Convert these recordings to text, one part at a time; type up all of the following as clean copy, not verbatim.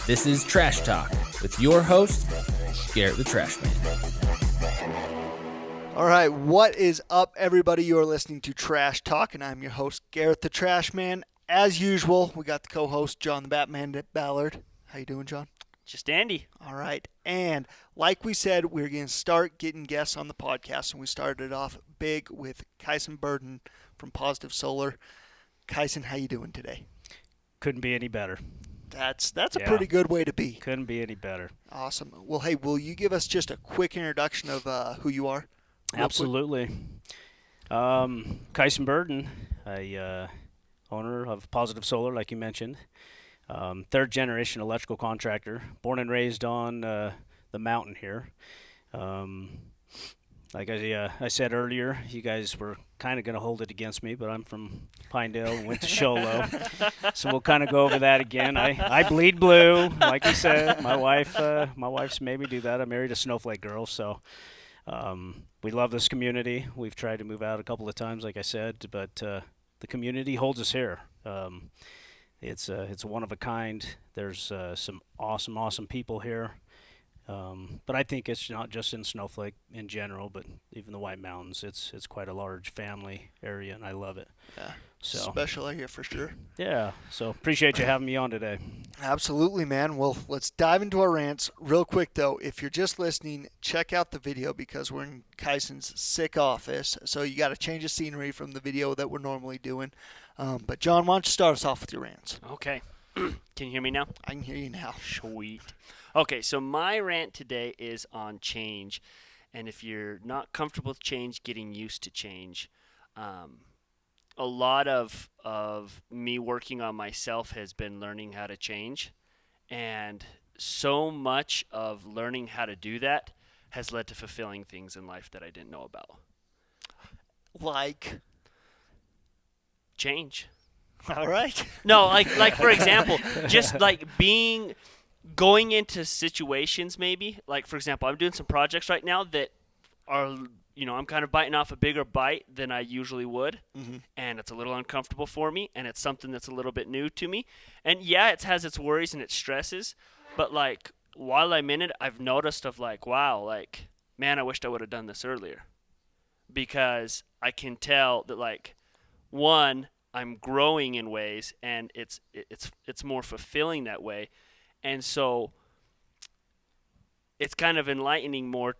This is Trash Talk with your host, Garrett the Trash Man. All right, what is up, everybody? You're listening to Trash Talk, and I'm your host, Garrett the Trash Man. As usual, we got the co-host, John the Batman Ballard. How you doing, John? Just Andy. All right, and like we said, we're going to start getting guests on the podcast, and we started off big with Kyson Burden from Positive Solar. Kyson, how you doing today? Couldn't be any better. That's a pretty good way to be. Couldn't be any better. Awesome. Well, hey, will you give us just a quick introduction of who you are? Absolutely. Kyson Burden, owner of Positive Solar, like you mentioned. Third generation electrical contractor, born and raised on the mountain here. Like I said earlier, you guys were kind of going to hold it against me, but I'm from Pinedale and went to Sholo. So we'll kind of go over that again. I bleed blue, like you said. My wife's made me do that. I married a snowflake girl, so we love this community. We've tried to move out a couple of times, like I said, but the community holds us here. It's one of a kind. There's some awesome people here. But I think it's not just in Snowflake in general, but even the White Mountains. It's quite a large family area, and I love it. Yeah, so special area for sure. Yeah, so appreciate you having me on today. Absolutely, man. Well, let's dive into our rants real quick, though. If you're just listening, check out the video because we're in Kyson's sick office, so you got to change the scenery from the video that we're normally doing. But John, why don't you start us off with your rants? Okay. Can you hear me now? I can hear you now. Sweet. Okay, so my rant today is on change. And if you're not comfortable with change, getting used to change. A lot of me working on myself has been learning how to change. And so much of learning how to do that has led to fulfilling things in life that I didn't know about. Like? Change. All right. No, like for example, just like going into situations maybe. Like, for example, I'm doing some projects right now that are, I'm kind of biting off a bigger bite than I usually would. Mm-hmm. And it's a little uncomfortable for me, and it's something that's a little bit new to me. And yeah, it has its worries and its stresses, but like while I'm in it, I've noticed of like, wow, like, man, I wished I would have done this earlier. Because I can tell that, like, one, I'm growing in ways, and it's more fulfilling that way. And so it's kind of enlightening more.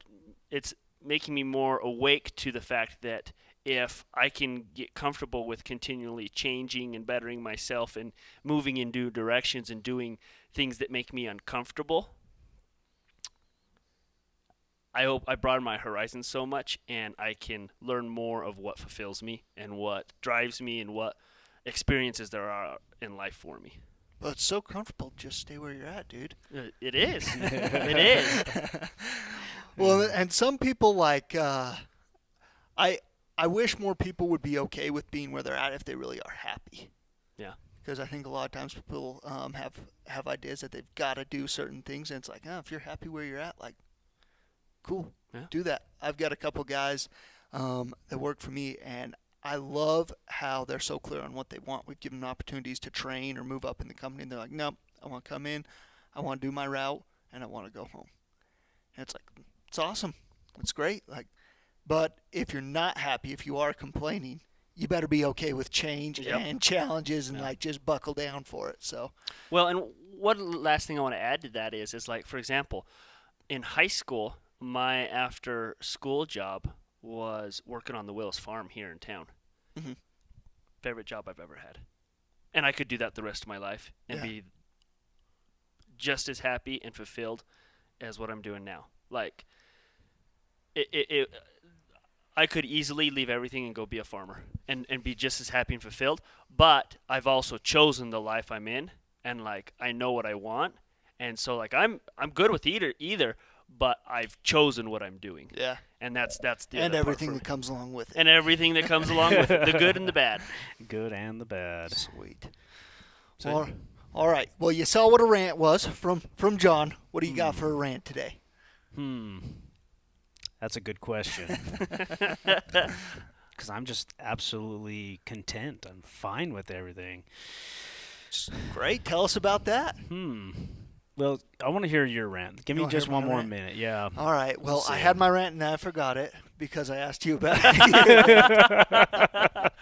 It's making me more awake to the fact that if I can get comfortable with continually changing and bettering myself and moving in new directions and doing things that make me uncomfortable, I hope I broaden my horizons so much, and I can learn more of what fulfills me and what drives me and what experiences there are in life for me. Well, it's so comfortable. Just stay where you're at, dude. It is. It is. Well, and some people like I wish more people would be okay with being where they're at if they really are happy. Yeah. Because I think a lot of times people have ideas that they've got to do certain things, and it's like, if you're happy where you're at, like, cool, do that. I've got a couple guys that work for me, and I love how they're so clear on what they want. We've given them opportunities to train or move up in the company, and they're like, nope, I want to come in, I want to do my route, and I want to go home. And it's like, it's awesome. It's great. Like, but if you're not happy, if you are complaining, you better be okay with change and challenges and like just buckle down for it. So, well, and one last thing I want to add to that is like, for example, in high school, my after school job was working on the Willis farm here in town. Mm-hmm. Favorite job I've ever had. And I could do that the rest of my life and be just as happy and fulfilled as what I'm doing now. Like, I could easily leave everything and go be a farmer and be just as happy and fulfilled. But I've also chosen the life I'm in, and like I know what I want, and so like I'm good with either. But I've chosen what I'm doing. Yeah. And that's the and other everything part for that comes along with it. And everything that comes along with it, the good and the bad. Good and the bad. Sweet. So, all right. Well, you saw what a rant was from John. What do you got for a rant today? That's a good question. Because I'm just absolutely content. I'm fine with everything. Great. Tell us about that. Well, I want to hear your rant. Give You me wanna just hear one my more rant? minute. Yeah. All right. Well, I see. had my rant and I forgot it because I asked you about it,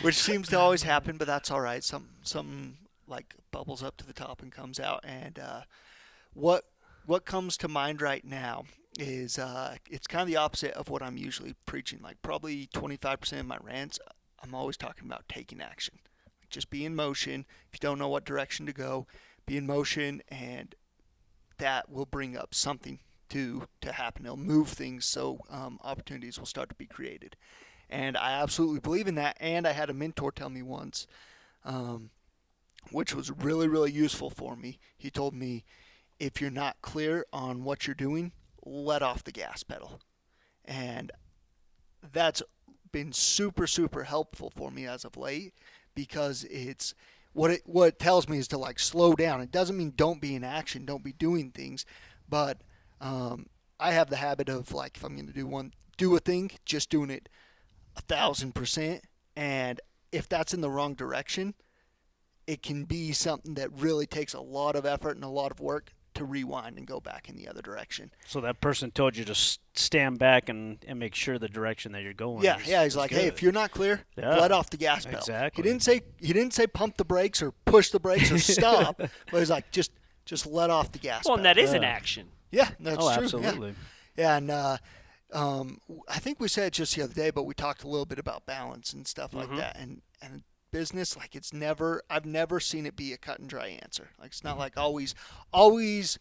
which seems to always happen, but that's all right. Some like bubbles up to the top and comes out. And what comes to mind right now is it's kind of the opposite of what I'm usually preaching. Like probably 25% of my rants, I'm always talking about taking action. Just be in motion. If you don't know what direction to go, be in motion, and that will bring up something to happen. It'll move things so opportunities will start to be created. And I absolutely believe in that. And I had a mentor tell me once, which was really, really useful for me. He told me, if you're not clear on what you're doing, let off the gas pedal. And that's been super, super helpful for me as of late, because it's what it tells me is to like slow down. It doesn't mean don't be in action, don't be doing things, but I have the habit of, like, if I'm going to do a thing, just doing it 1,000%. And if that's in the wrong direction, it can be something that really takes a lot of effort and a lot of work to rewind and go back in the other direction. So that person told you to stand back and make sure the direction that you're going. Yeah, is, he's like, good. hey, if you're not clear, let off the gas pedal. Exactly. He didn't say pump the brakes or push the brakes or stop, but he's like, just let off the gas pedal. Well, and that is an action. Yeah, that's true. Absolutely. Yeah, and I think we said it just the other day, but we talked a little bit about balance and stuff like that. And business, like, I've never seen it be a cut and dry answer. Like, it's not like always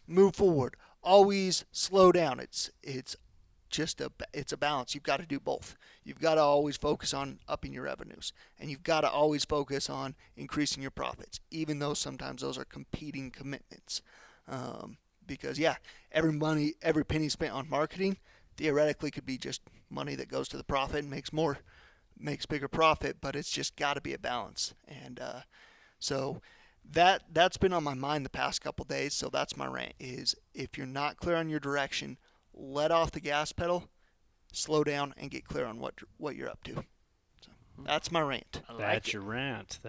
move forward, always slow down. It's just it's a balance. You've got to do both. You've got to always focus on upping your revenues, and you've got to always focus on increasing your profits, even though sometimes those are competing commitments. Because every penny spent on marketing theoretically could be just money that goes to the profit and makes bigger profit, but it's just got to be a balance. And so that's been on my mind the past couple days. So that's my rant: is if you're not clear on your direction, let off the gas pedal, slow down, and get clear on what you're up to. So that's my rant. That's your rant.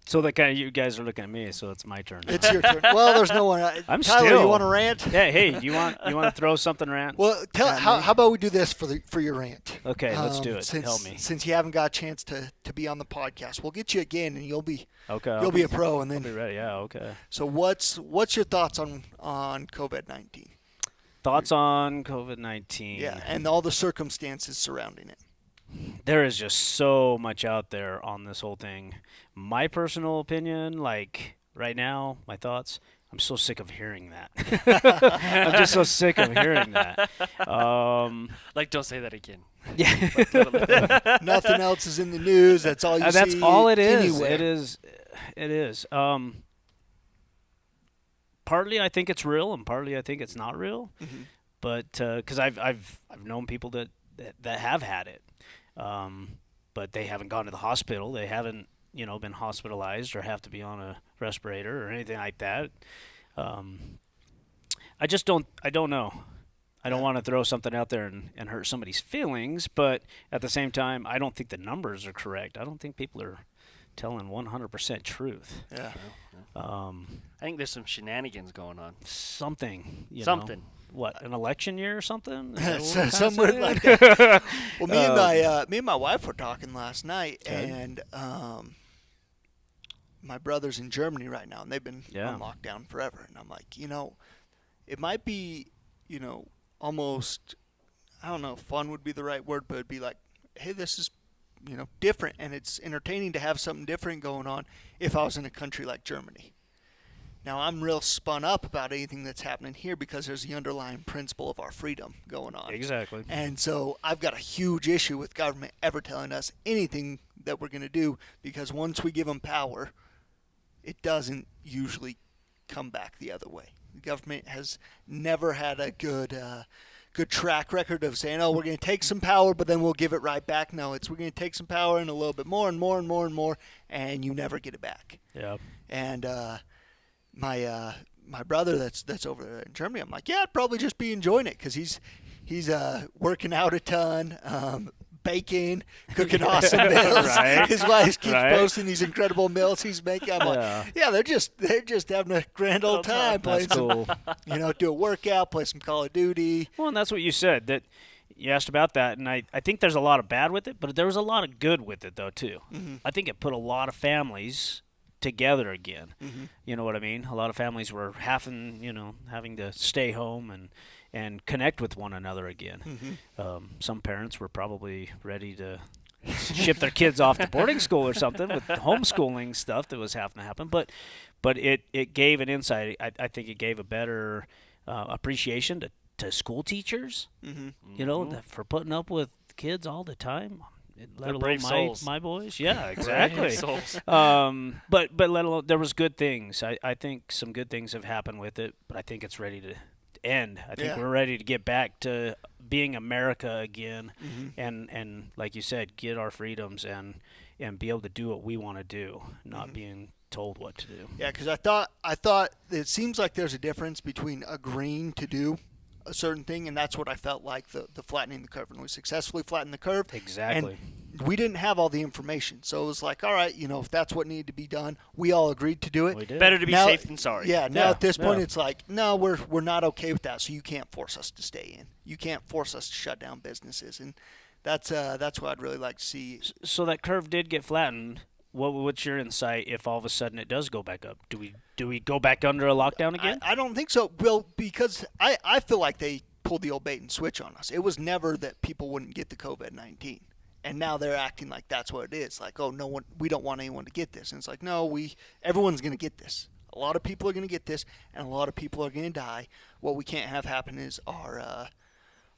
So you guys are looking at me, so it's my turn. It's your turn. Well, there's no one. Tyler, you want to rant? Yeah. Hey, do you want to throw something rant? Well, how about we do this for your rant? Okay, let's do it. Help me. Since you haven't got a chance to be on the podcast, we'll get you again, and you'll be a pro, and then I'll be ready. Yeah. Okay. So what's your thoughts on COVID-19? Thoughts on COVID-19? Yeah, and all the circumstances surrounding it. There is just so much out there on this whole thing. My personal opinion, like right now, my thoughts, I'm so sick of hearing that. I'm just so sick of hearing that. Like, don't say that again. Yeah. Nothing else is in the news. That's all you see. That's all it is. Anywhere. It is. Partly I think it's real, and partly I think it's not real. Mm-hmm. But because I've known people that have had it, but they haven't gone to the hospital. They haven't been hospitalized or have to be on a respirator or anything like that. I don't know. I don't want to throw something out there and hurt somebody's feelings, but at the same time, I don't think the numbers are correct. I don't think people are telling 100% truth. Yeah. I think there's some shenanigans going on. Something. Something. What, an election year or something? Somewhere like that. Well, me and my wife were talking last night, and my brother's in Germany right now, and they've been on lockdown forever. And I'm like, it might be, almost, I don't know if fun would be the right word, but it'd be like, hey, this is, different, and it's entertaining to have something different going on if I was in a country like Germany. Now, I'm real spun up about anything that's happening here because there's the underlying principle of our freedom going on. Exactly. And so I've got a huge issue with government ever telling us anything that we're going to do, because once we give them power, it doesn't usually come back the other way. The government has never had a good track record of saying, oh, we're going to take some power, but then we'll give it right back. No, we're going to take some power and a little bit more and more and more and more, and you never get it back. Yeah. And my brother that's over there in Germany, I'm like, yeah, I'd probably just be enjoying it because he's working out a ton, baking, cooking awesome meals. Right. His wife keeps Right. posting these incredible meals he's making. I'm like, yeah, they're just having a grand old time playing That's cool. do a workout, play some Call of Duty. Well, and that's what you said, that you asked about that, and I think there's a lot of bad with it, but there was a lot of good with it, though, too. Mm-hmm. I think it put a lot of families together again. Mm-hmm. You know what I mean? A lot of families were having to stay home and connect with one another again. Mm-hmm. Some parents were probably ready to ship their kids off to boarding school or something with the homeschooling stuff that was having to happen. But it gave an insight. I think it gave a better appreciation to school teachers, for putting up with kids all the time. Let alone brave souls. my boys. Yeah, exactly. Souls. But let alone, there was good things. I think some good things have happened with it, but I think it's ready to end. I think we're ready to get back to being America again, and like you said, get our freedoms and be able to do what we want to do, not being told what to do. Yeah, because I thought it seems like there's a difference between agreeing to do a certain thing, and that's what I felt like the flattening the curve. And we successfully flattened the curve. Exactly. And we didn't have all the information, so it was like, all right, if that's what needed to be done, we all agreed to do it. We did. Better to be Now- safe than sorry. Yeah. Now at this point, yeah. it's like, no, we're not okay with that. So you can't force us to stay in. You can't force us to shut down businesses, and that's what I'd really like to see. So that curve did get flattened. What's your insight if all of a sudden it does go back up? Do we go back under a lockdown again? I don't think so. Well, because I feel like they pulled the old bait and switch on us. It was never that people wouldn't get the COVID-19. And now they're acting like that's what it is. Like, oh, we don't want anyone to get this. And it's like, no, everyone's going to get this. A lot of people are going to get this, and a lot of people are going to die. What we can't have happen is our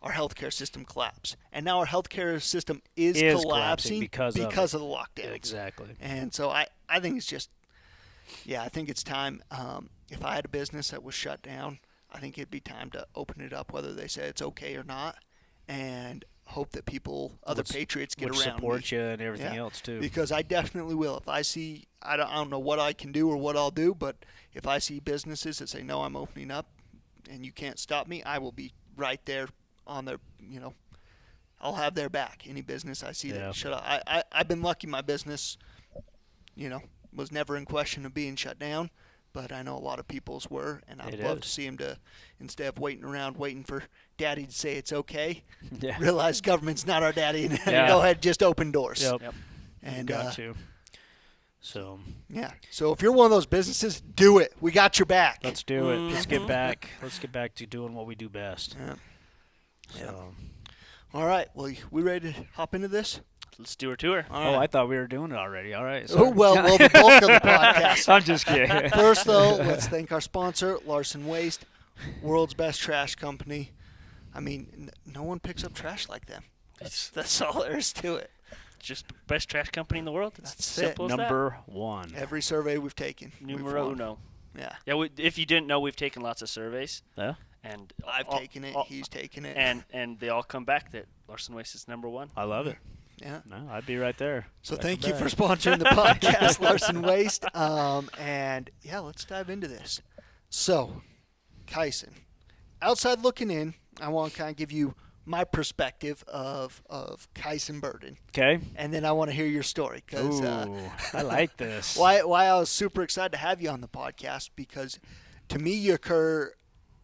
healthcare system collapse. And now our healthcare system is collapsing because of the lockdowns. Yeah, exactly. And so I think it's just, I think it's time. If I had a business that was shut down, I think it'd be time to open it up, whether they say it's okay or not, and hope that other patriots get around support me. you and everything else too. Because I definitely will. If I see, I don't know what I can do or what I'll do, but if I see businesses that say, no, I'm opening up and you can't stop me, I will be right there on their, I'll have their back. Any business I see that shut up. I've been lucky my business, was never in question of being shut down. But I know a lot of people's were, and I'd love to see them to, instead of waiting around waiting for daddy to say it's okay, realize government's not our daddy, and go ahead, just open doors. Yep. And got to. So so if you're one of those businesses, do it. We got your back. let's do it. Let's get back. Let's get back to doing what we do best. Yeah. So. All right. Well, we ready to hop into this? Let's do our tour. All I right. thought we were doing it already. All right. Oh, sorry. well, the bulk of the podcast. I'm just kidding. First, though, let's thank our sponsor, Larson Waste, world's best trash company. I mean, no one picks up trash like them. That's all there is to it. Just best trash company in the world. It's That's simple as Number one. Every survey we've taken. that. Numero we've won. uno. Yeah. Yeah. If you didn't know, we've taken lots of surveys, Yeah. and I've all- taken it. all- He's taken it. and they all come back that Larson Waste is number one. I love it. yeah. No, I'd be right there. So Back thank to you for back. sponsoring the podcast, Larson Waste. And let's dive into this. So, Kyson, outside looking in, I want to kind of give you my perspective of Kyson Burden, Okay. and then I want to hear your story because Ooh, I like this. why I was super excited to have you on the podcast, because to me you occur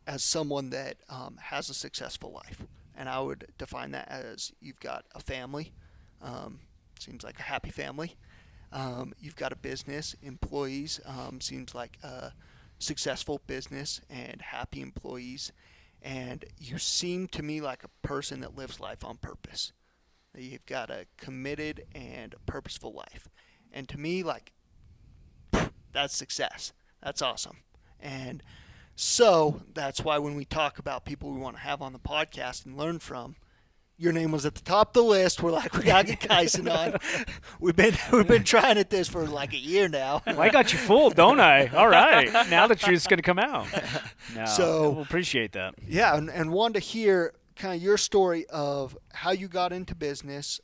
as someone that has a successful life, and I would define that as you've got a family, seems like a happy family, you've got a business, employees, seems like a successful business and happy employees, and you seem to me like a person that lives life on purpose. You've got a committed and purposeful life. And to me, like, that's success. That's awesome. And so that's why when we talk about people we want to have on the podcast and learn from, your name was at the top of the list. We're like, we got to get Kyson on. We've been trying at this for like a year now. Well, I got you fooled, don't I? All right. Now the truth's going to come out. No, So- we'll appreciate that. Yeah, and wanted to hear kind of your story of how you got into business,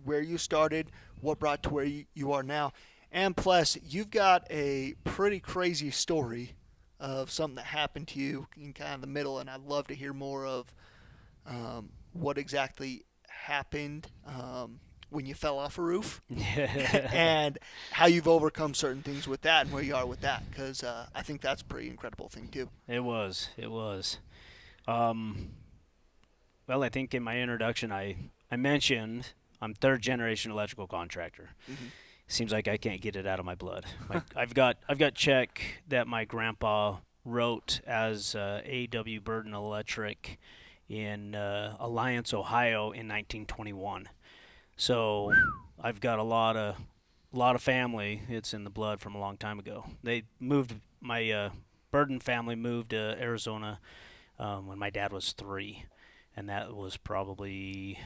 where you started, what brought to where you are now. And plus, you've got a pretty crazy story of something that happened to you in kind of the middle, and I'd love to hear more of what exactly happened when you fell off a roof, and how you've overcome certain things with that, and where you are with that. Because I think that's a pretty incredible thing too. It was. Well, I think in my introduction I mentioned I'm third generation electrical contractor. Mm-hmm. Seems like I can't get it out of my blood. I've got check that my grandpa wrote as A.W. Burden Electric in Alliance, Ohio in 1921. So I've got a lot of family. It's in the blood from a long time ago. They moved. My Burden family moved to Arizona when my dad was 3, and that was probably,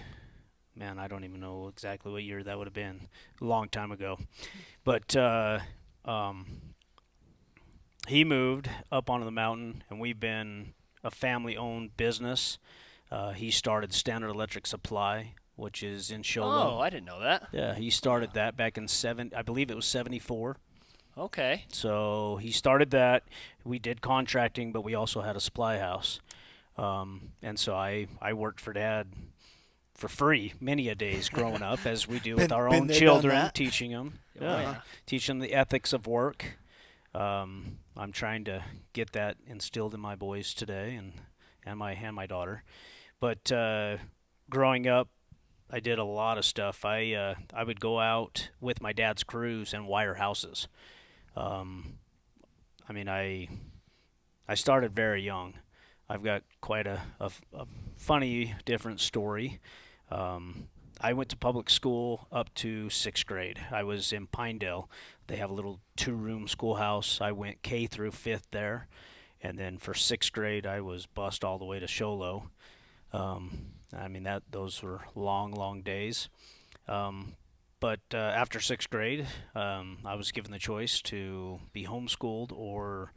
man, I don't even know exactly what year that would have been. A long time ago. But he moved up onto the mountain, and we've been a family-owned business. He started Standard Electric Supply, which is in Show Low. Oh, I didn't know that. Yeah, he started that back in I believe it was 74. Okay. So he started that. We did contracting, but we also had a supply house. And so I worked for Dad for free many a days growing up, as we do with our own children, teaching them, teaching them the ethics of work. I'm trying to get that instilled in my boys today, and my daughter. But growing up, I did a lot of stuff. I would go out with my dad's crews and wire houses. I mean, I started very young. I've got quite a funny, different story. I went to public school up to 6th grade. I was in Pinedale. They have a little 2-room schoolhouse. I went K through 5th there. And then for 6th grade, I was bused all the way to Show Low. I mean, those were long, long days. But after 6th grade, I was given the choice to be homeschooled or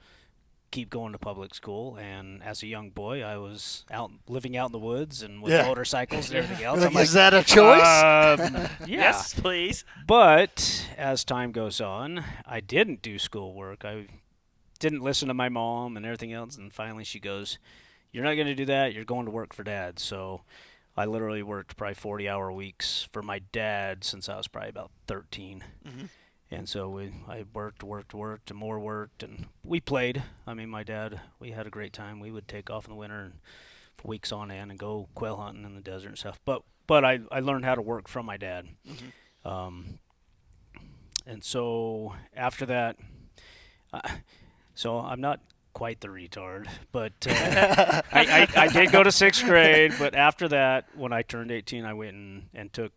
keep going to public school. And as a young boy, I was living out in the woods and with motorcycles and everything else. Like, is that a choice? Yeah. Yes, please. But as time goes on, I didn't do schoolwork. I didn't listen to my mom and everything else. And finally she goes, "You're not going to do that. You're going to work for Dad." So I literally worked probably 40-hour weeks for my dad since I was probably about 13. Mm-hmm. And so I worked, and more worked, and we played. I mean, my dad, we had a great time. We would take off in the winter and for weeks on end and go quail hunting in the desert and stuff. But I learned how to work from my dad. Mm-hmm. And so after that, so I'm not quite the retard, but I did go to 6th grade. But after that, when I turned 18, I went and took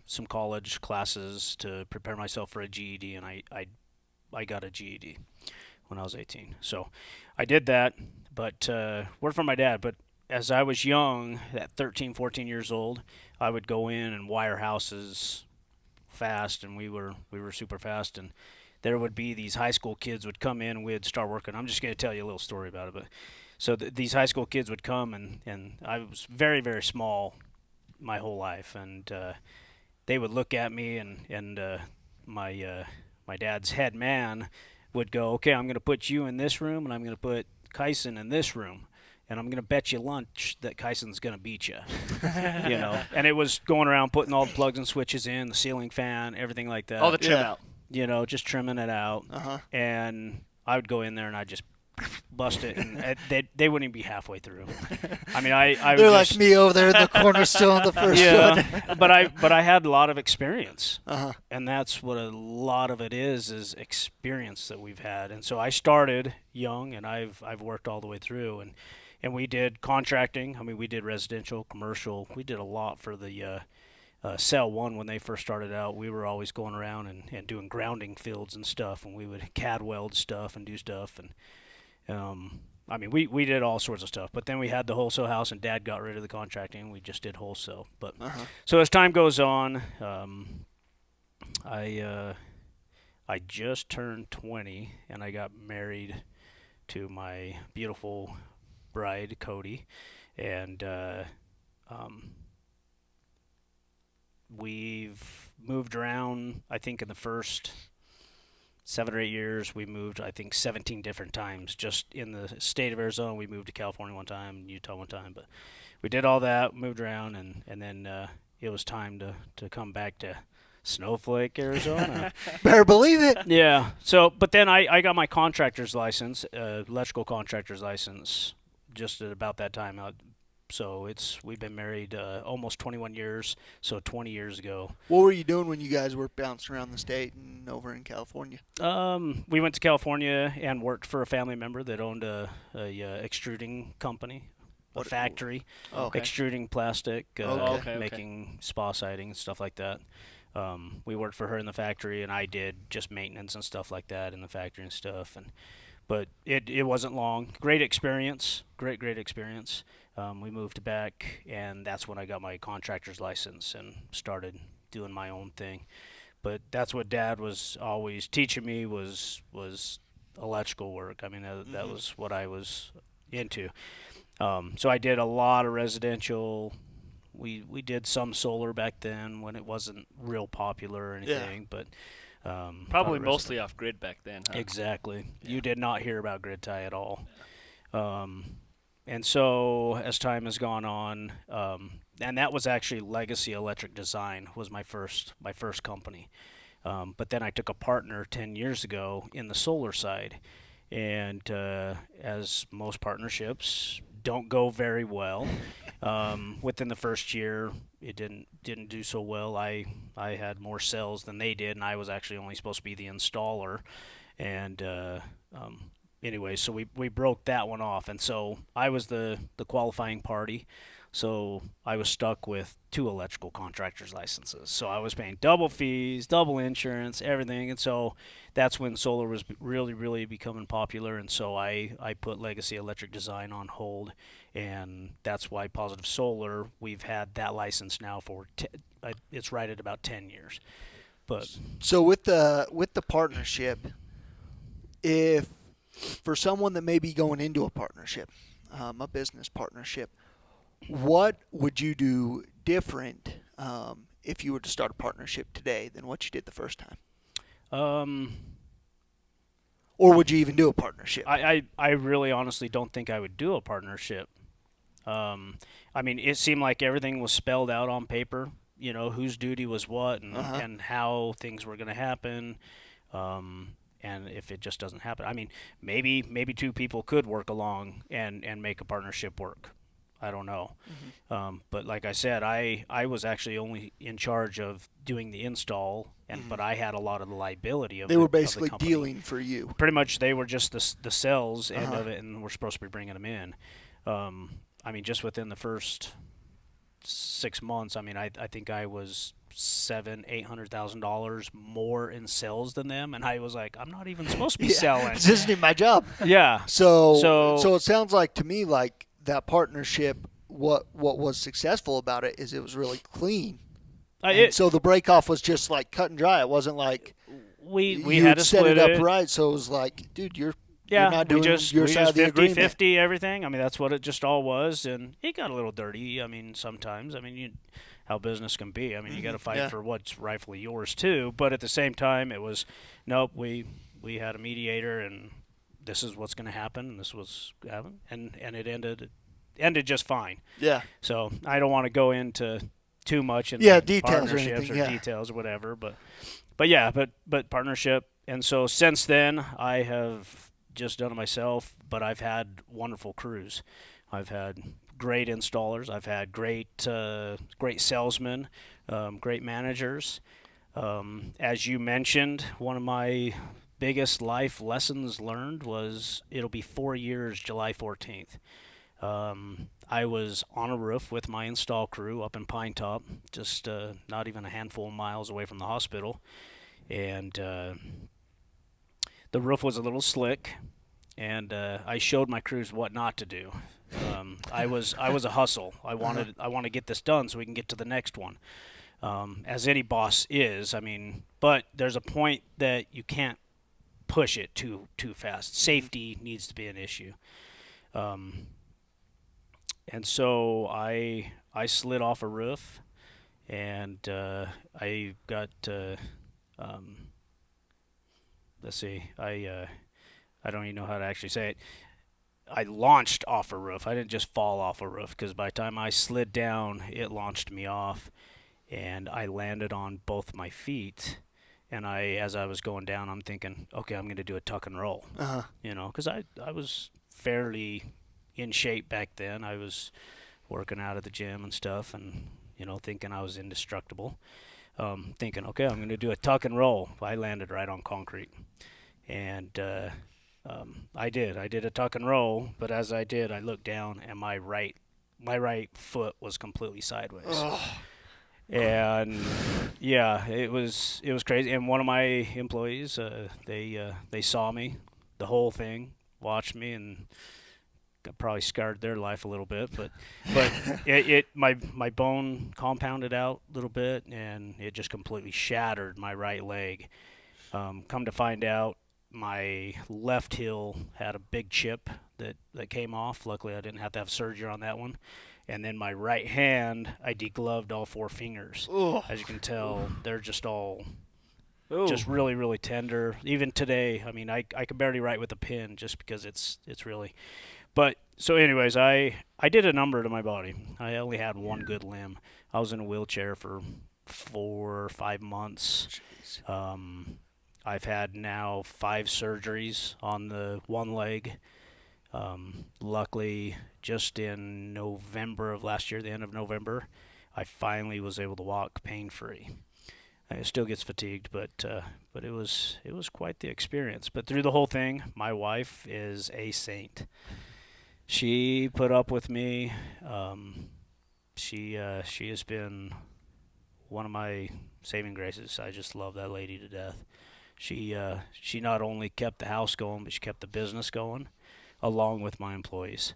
some college classes to prepare myself for a GED, and I got a GED when I was 18. So I did that, but worked for my dad. But as I was young, at 13, 14 years old, I would go in and wire houses fast, and we were super fast, and there would be these high school kids would come in and we'd start working. I'm just going to tell you a little story about it. But so these high school kids would come, and I was very, very small my whole life, and they would look at me, and my dad's head man would go, "Okay, I'm going to put you in this room, and I'm going to put Kyson in this room, and I'm going to bet you lunch that Kyson's going to beat you." You know, and it was going around putting all the plugs and switches in, the ceiling fan, everything like that. All the trim out. You know, just trimming it out. Uh-huh. And I would go in there and I'd just bust it, and they wouldn't even be halfway through. I mean, I They're would like just, me over there in the corner still on the first one. but I had a lot of experience. Uh-huh. And that's what a lot of it is experience that we've had. And so I started young, and I've worked all the way through, and we did contracting. I mean, we did residential, commercial. We did a lot for the Cell 1 when they first started out. We were always going around and doing grounding fields and stuff, and we would CAD weld stuff and do stuff. And I mean, we did all sorts of stuff. But then we had the wholesale house, and Dad got rid of the contracting, and we just did wholesale. But so as time goes on, I just turned 20, and I got married to my beautiful bride, Cody, and we've moved around. I think in the first 7 or 8 years, we moved, I think, 17 different times. Just in the state of Arizona, we moved to California one time, Utah one time. But we did all that, moved around, and then it was time to come back to Snowflake, Arizona. Better believe it. Yeah. So, but then I got my contractor's license, electrical contractor's license, just at about that time. So we've been married almost 21 years. So 20 years ago. What were you doing when you guys were bouncing around the state and over in California? We went to California and worked for a family member that owned a extruding company. A factory, extruding plastic, making spa siding and stuff like that. We worked for her in the factory, and I did just maintenance and stuff like that in the factory and stuff. But it wasn't long. Great experience, great experience. We moved back, and that's when I got my contractor's license and started doing my own thing. But that's what Dad was always teaching me was electrical work. I mean, that was what I was into. So I did a lot of residential. We did some solar back then when it wasn't real popular or anything, but probably mostly off grid back then. Huh? Exactly. Yeah. You did not hear about grid tie at all. And so as time has gone on, and that was actually Legacy Electric Design was my first company. But then I took a partner 10 years ago in the solar side, and as most partnerships don't go very well. Within the first year, it didn't do so well. I had more sales than they did, and I was actually only supposed to be the installer. And anyway, so we broke that one off, and so I was the qualifying party. So I was stuck with 2 electrical contractors' licenses. So I was paying double fees, double insurance, everything. And so that's when solar was really becoming popular. And so I put Legacy Electric Design on hold. And that's why Positive Solar, we've had that license now for, it's right at about 10 years. But so with the partnership, if for someone that may be going into a partnership, a business partnership, what would you do different if you were to start a partnership today than what you did the first time? Or would you even do a partnership? I really honestly don't think I would do a partnership. I mean, it seemed like everything was spelled out on paper, whose duty was what and how things were going to happen. And if it just doesn't happen, I mean, maybe 2 people could work along and make a partnership work. I don't know. But like I said, I was actually only in charge of doing the install, but I had a lot of the liability of it. They were basically dealing for you. Pretty much they were just the sales end of it, and we're supposed to be bringing them in. I mean, just within the first 6 months, I mean, I think I was $700,000-$800,000 more in sales than them, and I was like, I'm not even supposed to be selling. This isn't even my job. Yeah. So it sounds like to me like that partnership. What was successful about it is it was really clean. So the break off was just like cut and dry. It wasn't like we had to set split it up right. So it was like, dude, you're not doing your side of the agreement. 50-50 everything. I mean, that's what it just all was, and it got a little dirty. I mean, sometimes. I mean, how business can be. I mean, you got to fight for what's rightfully yours too. But at the same time, it was nope. We had a mediator, and this is what's going to happen, and this was happening, and it ended just fine. Yeah. So I don't want to go into too much in details partnerships or details or whatever, but partnership. And so since then, I have just done it myself, but I've had wonderful crews. I've had great installers. I've had great salesmen, great managers. As you mentioned, one of my biggest life lessons learned was it'll be 4 years July 14th. I was on a roof with my install crew up in Pine Top, just not even a handful of miles away from the hospital, and the roof was a little slick, and I showed my crews what not to do. I was a hustle. I want to get this done so we can get to the next one, as any boss is. I mean, but there's a point that you can't push it too fast. Safety needs to be an issue. And so I slid off a roof, and I got let's see, I don't even know how to actually say it. I launched off a roof. I didn't just fall off a roof, because by the time I slid down, it launched me off, and I landed on both my feet. And as I was going down, I'm thinking, okay, I'm going to do a tuck and roll, because I was fairly in shape back then. I was working out at the gym and stuff, and thinking I was indestructible. Thinking, okay, I'm going to do a tuck and roll. I landed right on concrete, and I did a tuck and roll. But as I did, I looked down, and my right foot was completely sideways. Oh. And yeah, it was crazy. And one of my employees, they saw me, the whole thing, watched me, and probably scarred their life a little bit. But my bone compounded out a little bit, and it just completely shattered my right leg. Come to find out, my left heel had a big chip that came off. Luckily, I didn't have to have surgery on that one. And then my right hand, I degloved all 4 fingers. Ooh. As you can tell, they're just all Ooh. really, really tender. Even today, I mean, I can barely write with a pen just because it's really. But so, anyways, I did a number to my body. I only had one good limb. I was in a wheelchair for 4 or 5 months. Jeez. I've had now 5 surgeries on the one leg. Luckily, just in November of last year, the end of November, I finally was able to walk pain-free. It still gets fatigued, but it was quite the experience. But through the whole thing, my wife is a saint. She put up with me. She has been one of my saving graces. I just love that lady to death. She not only kept the house going, but she kept the business going, along with my employees.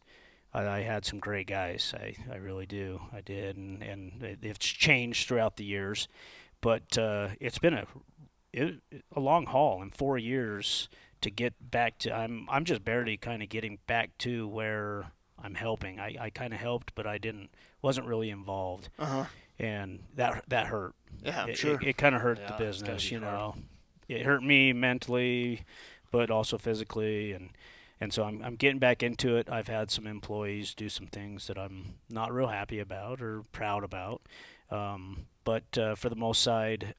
I had some great guys. I really do. I did, and it's changed throughout the years, but it's been a long haul. In 4 years to get back to, I'm just barely kind of getting back to where I'm helping. I kind of helped, but wasn't really involved, and that hurt. Yeah, I'm sure. It kind of hurt Yeah, the it's gotta business, be hard. It hurt me mentally, but also physically, and so I'm getting back into it. I've had some employees do some things that I'm not real happy about or proud about. But for the most side,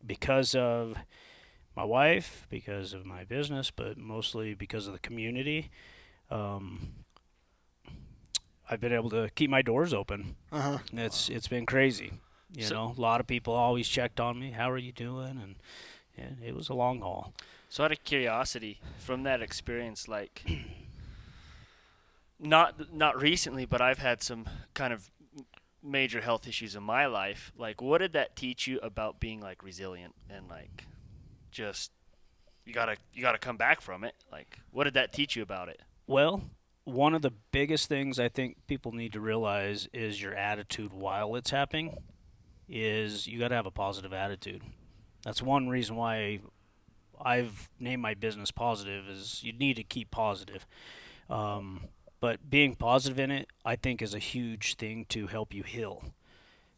because of my wife, because of my business, but mostly because of the community, I've been able to keep my doors open. It's been crazy. A lot of people always checked on me. How are you doing? And it was a long haul. So out of curiosity, from that experience, like, not recently, but I've had some kind of major health issues in my life. Like, what did that teach you about being, like, resilient and, like, just you gotta come back from it? Like, what did that teach you about it? Well, one of the biggest things I think people need to realize is your attitude while it's happening. Is you got to have a positive attitude. That's one reason why I've named my business Positive, is you need to keep positive. But being positive in it, I think, is a huge thing to help you heal.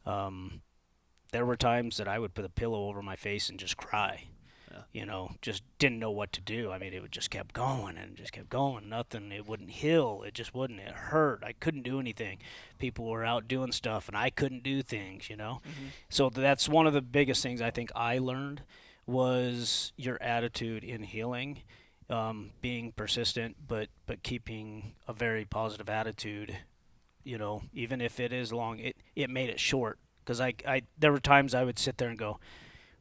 There were times that I would put a pillow over my face and just cry. Just didn't know what to do. I mean, it would just kept going and just kept going. Nothing. It wouldn't heal. It just wouldn't. It hurt. I couldn't do anything. People were out doing stuff, and I couldn't do things, So that's one of the biggest things I think I learned was your attitude in healing, being persistent, but keeping a very positive attitude, even if it is long. It made it short, because there were times I would sit there and go,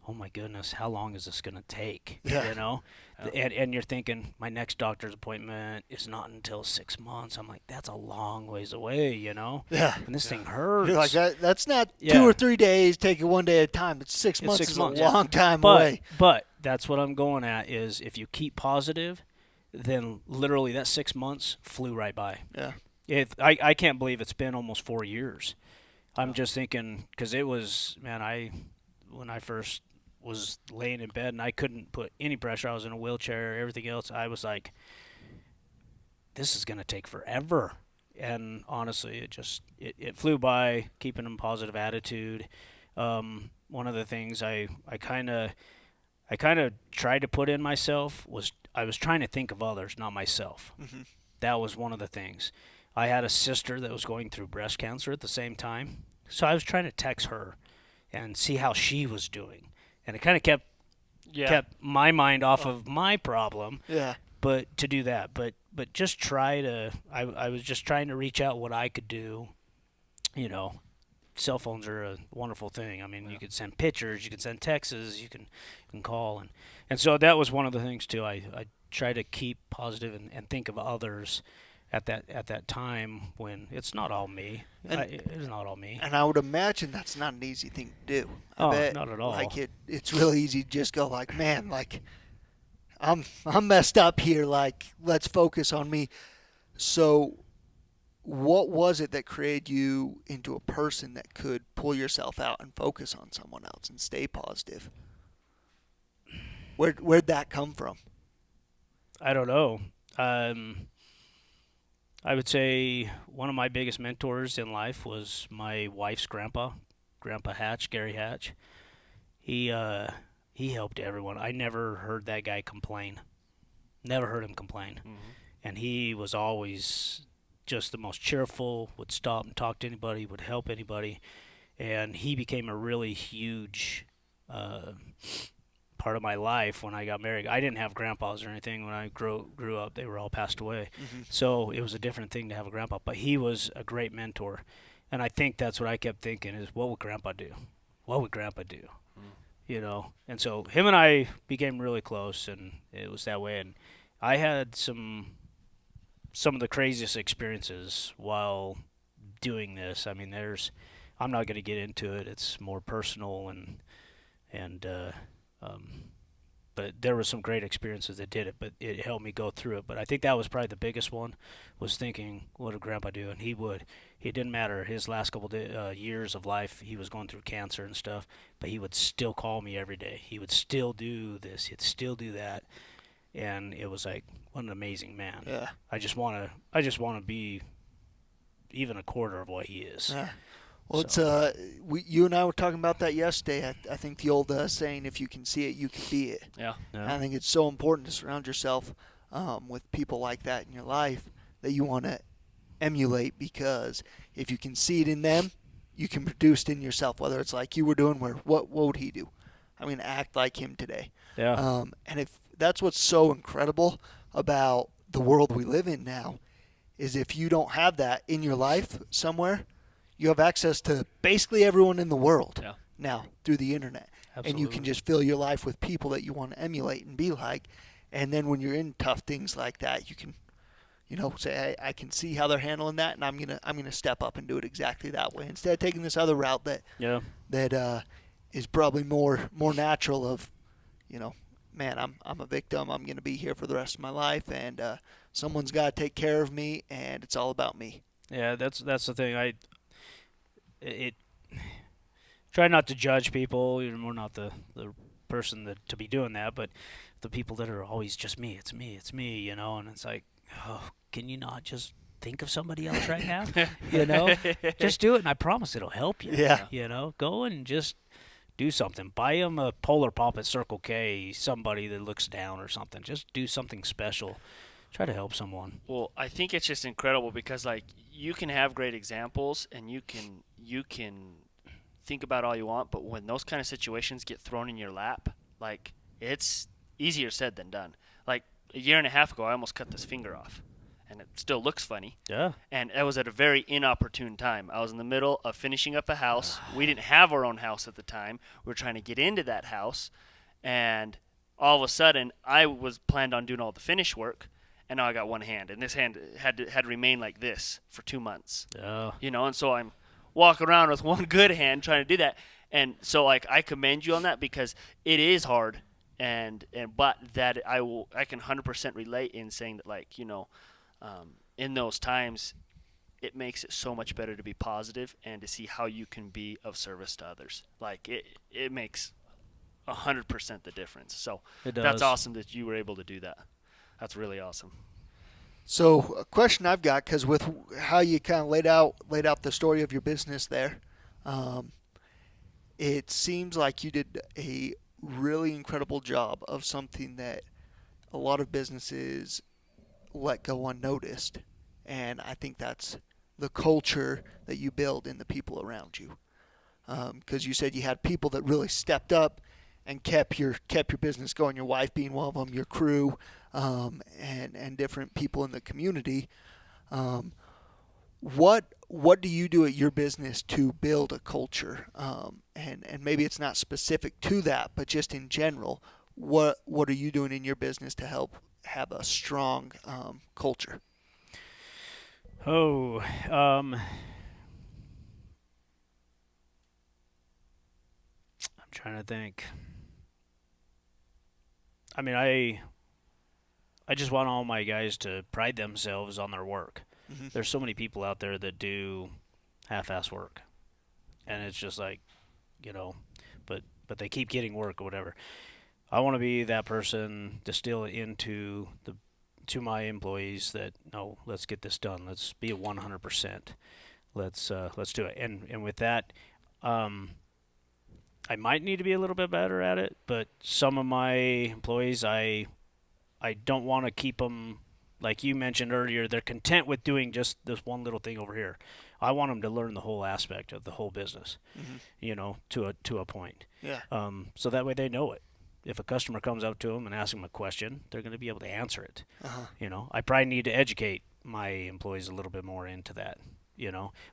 oh my goodness, how long is this going to take? Yeah. And you're thinking, my next doctor's appointment is not until 6 months. I'm like, that's a long ways away, Yeah. And this thing hurts. You're like, that's not Yeah. 2 or 3 days, take it one day at a time. It's 6 months. 6 is months, a long time but, away. But that's what I'm going at, is if you keep positive, then literally that 6 months flew right by. Yeah. I can't believe it's been almost 4 years. I'm just thinking, because it was, when I first was laying in bed and I couldn't put any pressure. I was in a wheelchair, everything else. I was like, this is going to take forever. And honestly, it flew by, keeping a positive attitude. One of the things I kind of tried to put in myself was I was trying to think of others, not myself. Mm-hmm. That was one of the things. I had a sister that was going through breast cancer at the same time. So I was trying to text her. and see how she was doing. And it kind of kept Yeah. kept my mind off of my problem, Yeah. but to do that. But just try to I was just trying to reach out what I could do. You know, cell phones are a wonderful thing. I mean, you can send pictures, you can send texts, you can call, and so that was one of the things too. I try to keep positive and think of others at that time when it's not all me. And- It's not all me. And I would imagine that's not an easy thing to do. I Oh, bet, not at all. Like it's really easy to just go like, man, like I'm messed up here. Like, let's focus on me. So, what was it that created you into a person that could pull yourself out and focus on someone else and stay positive? Where'd that come from? I don't know. I would say one of my biggest mentors in life was my wife's grandpa, Grandpa Hatch, Gary Hatch. He helped everyone. I never heard that guy complain. Never heard him complain. Mhm. And he was always just the most cheerful, would stop and talk to anybody, would help anybody. And he became a really huge part of my life when I got married. I didn't have grandpas or anything when I grew up. They were all passed away. Mm-hmm. So it was a different thing to have a grandpa. But he was a great mentor. And I think that's what I kept thinking is, what would grandpa do? What would grandpa do? You know? And so him and I became really close, and it was that way. And I had some of the craziest experiences while doing this. I mean, I'm not going to get into it. It's more personal, but there were some great experiences that did it, but it helped me go through it. But I think that was probably the biggest one, was thinking, what would grandpa do? And he would. It didn't matter. His last couple years of life, he was going through cancer and stuff, but he would still call me every day. He would still do this. He'd still do that. And it was like, what an amazing man. Yeah. I just want to be even a quarter of what he is. Yeah. Well, it's you and I were talking about that yesterday. I think the old saying, "If you can see it, you can be it." Yeah. And I think it's so important to surround yourself with people like that in your life that you want to emulate, because if you can see it in them, you can produce it in yourself. Whether it's like you were doing, where what would he do? I'm going to act like him today. Yeah. And if that's what's so incredible about the world we live in now, is if you don't have that in your life somewhere, you have access to basically everyone in the world now through the internet. Absolutely. And you can just fill your life with people that you want to emulate and be like. And then when you're in tough things like that, you can, say, hey, I can see how they're handling that, and I'm gonna step up and do it exactly that way, instead of taking this other route that is probably more natural of, man, I'm a victim. I'm gonna be here for the rest of my life, and someone's got to take care of me, and it's all about me. Yeah, that's the thing. Try not to judge people. We're not the person to be doing that, but the people that are always just me, it's me, and it's like, oh, can you not just think of somebody else right now? Just do it, and I promise it'll help you. Yeah. Go and just do something. Buy them a Polar Pop at Circle K, somebody that looks down or something. Just do something special. Try to help someone. Well, I think it's just incredible because, like, you can have great examples and you can think about all you want, but when those kind of situations get thrown in your lap, like, it's easier said than done. Like, a year and a half ago, I almost cut this finger off, and it still looks funny. Yeah. And it was at a very inopportune time. I was in the middle of finishing up a house. We didn't have our own house at the time. We were trying to get into that house, and all of a sudden, I was planned on doing all the finish work, and now I got one hand, and this hand had to remain like this for 2 months. Yeah. And so I'm walking around with one good hand trying to do that. And so, like, I commend you on that because it is hard, but that I can 100% relate in saying that, like, in those times, it makes it so much better to be positive and to see how you can be of service to others. Like, it makes 100% the difference. So It does. that's awesome that you were able to do that. That's really awesome. So a question I've got, because with how you kind of laid out the story of your business there, it seems like you did a really incredible job of something that a lot of businesses let go unnoticed, and I think that's the culture that you build in the people around you. Because you said you had people that really stepped up and kept your business going. Your wife being one of them, your crew, and different people in the community. What do you do at your business to build a culture? And maybe it's not specific to that, but just in general, what are you doing in your business to help have a strong culture? I'm trying to think. I mean, I just want all my guys to pride themselves on their work. Mm-hmm. There's so many people out there that do half-ass work, and it's just like, but they keep getting work or whatever. I want to be that person to still into to my employees that, no, let's get this done. Let's be at 100%. Let's do it. And with that, I might need to be a little bit better at it, but some of my employees, I don't want to keep them, like you mentioned earlier, they're content with doing just this one little thing over here. I want them to learn the whole aspect of the whole business, to a point. Yeah. So that way they know it. If a customer comes up to them and asks them a question, they're going to be able to answer it. Uh-huh. I probably need to educate my employees a little bit more into that.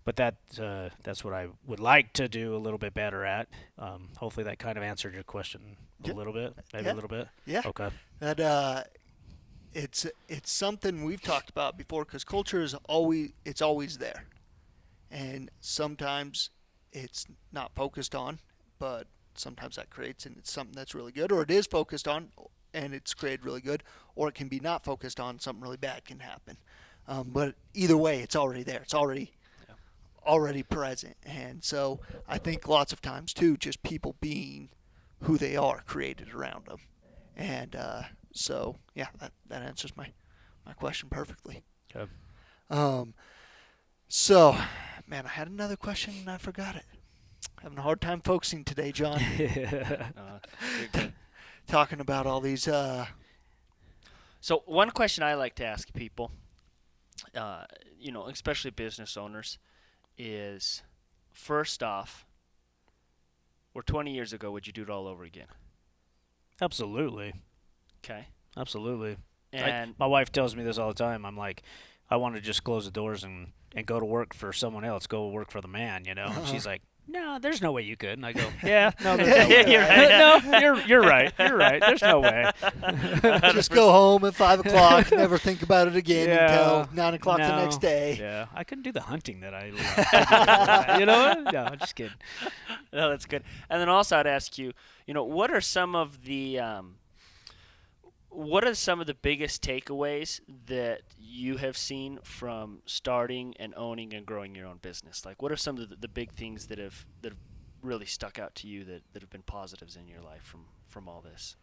But that's what I would like to do a little bit better at. Hopefully that kind of answered your question a little bit, maybe a little bit. Yeah. Okay. That it's something we've talked about before, because culture is always there, and sometimes it's not focused on, but sometimes that creates, and it's something that's really good, or it is focused on and it's created really good, or it can be not focused on, something really bad can happen. But either way, it's already there. It's already present. And so I think lots of times too, just people being who they are created around them. And so yeah, that answers my question perfectly. Okay. So, man, I had another question and I forgot it. Having a hard time focusing today, John. Talking about all these. So one question I like to ask people, especially business owners, is first off, or 20 years ago, would you do it all over again? Absolutely. Okay. Absolutely. And my wife tells me this all the time. I'm like, I want to just close the doors and go to work for someone else, go work for the man, And she's like, no, there's no way you could. And I go, yeah, no, there's no way. You're right. No, you're right. You're right. There's no way. Just go home at 5 o'clock, never think about it again until 9 o'clock the next day. Yeah, I couldn't do the hunting that I love. No, I'm just kidding. No, that's good. And then also I'd ask you, what are some of the biggest takeaways that you have seen from starting and owning and growing your own business? Like, what are some of the big things that have really stuck out to you that have been positives in your life from all this?